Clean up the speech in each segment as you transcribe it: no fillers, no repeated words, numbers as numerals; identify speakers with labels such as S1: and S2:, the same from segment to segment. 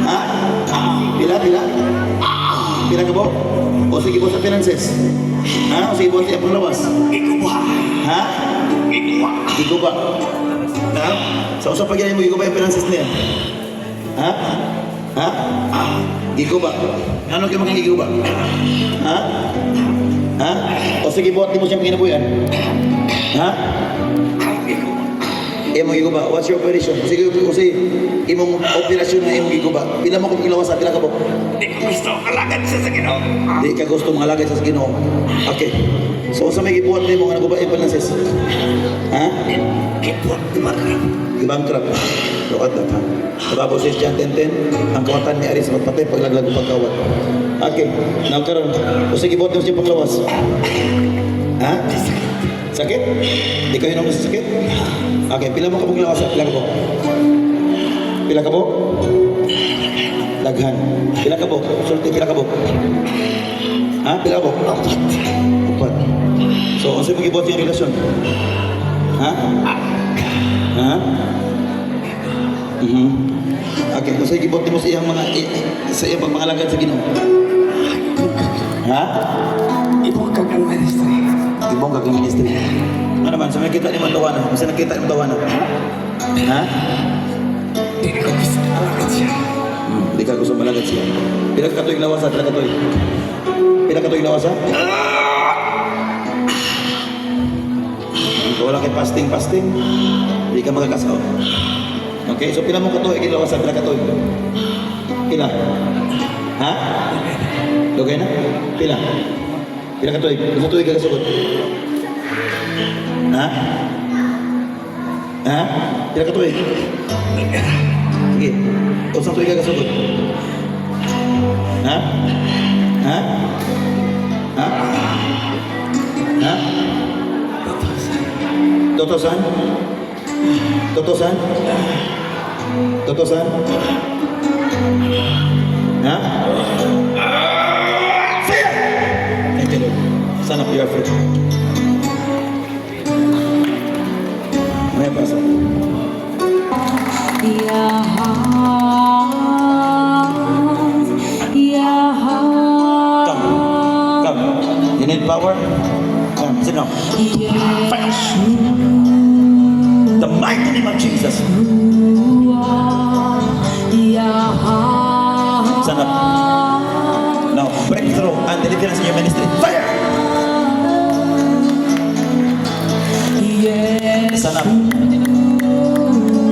S1: Ha? Pila? Pila ka po? O sige po sa finances? Ha? O sige po sa panglawas? Ha? Giguba. Ha? Sa usap pag-yan mo giguba yung finances niya? Ha? Ha? Giguba. Ano kayo maging giguba? Ha? Ha? O sige po at di mo siyang panginabuyan? Ha? Imong giguba. What's your operation? Sige po kasi imong operasyon na imong giguba. Pila mo kung ilawas sa pila ka po?
S2: Di ko gusto alagad siya sa Ginoo.
S1: Di ka gusto mangalagay sa Ginoo. Okay. So sa may gibuhat nimo nga naguba yung finances? Ha?
S2: Kipuat di marami.
S1: Bankrupt. Look at that, ha? Trabaho sa John 10:10, ang kawatan ni Aris magpatay paglaglag ng pagkawat. Okay. Now karon, o sige buhat mo siya panglawas. Ha? Sakit? Di kayo naman sa sakit? Okay, pila mo kabog lawas? Pila ka po? Pila ka po? Laghan. Pila ka po? Sulti, pila ka po? Ha? Pila ka po? Upat. So, kasi mag-ibuhat yung relasyon? Ha? Ha? Okay, kasi gibuhat mo sa iyang mga sa iyang pagmangalagad sa Ginoo. Ha?
S2: Ibong kagang ministry.
S1: Ibong kagang ministry. Ano naman, sa may kita ni Mandawana? Masa nakita ni Mandawana? Ha?
S2: Di ko gusto alagad siya.
S1: Hindi ka gusto malagad siya. Pila ka katuig lawasa? Pila katuig? Pila katuig lawasa? Kung wala kay fasting, hindi ka magkakasaw. Okay, so pila mo katuig lawasa? Pila katuig? Pila? Ha? Lugay na? Pila? Pila katuig? Gusto tuig ka kasugod? Ha? Ha? Pila katuig? Sige. Usang tuig ka kasugod? Ha? Ha? Ha? Ha? Totosan? Totosan? Totosan? Ha? Fire! Thank you, Lord. Son of your faith. May pasa. Come. You need power? Come, sit down. Fire. The mighty name of Jesus. Stand up. Now, breakthrough and deliverance in your ministry. Fire! Stand up.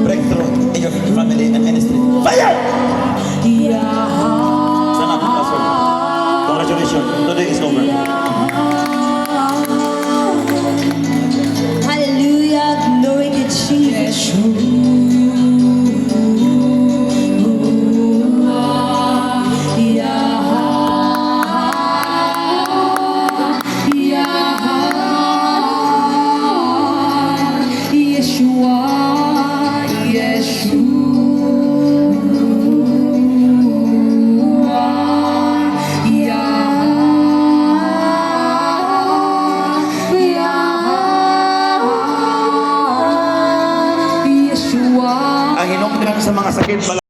S1: Breakthrough in your family and ministry. Fire! Stand up, Pastor. Congratulations. Today is over.
S3: Hallelujah, glory to Jesus.
S1: Ang hinong sa mga sakit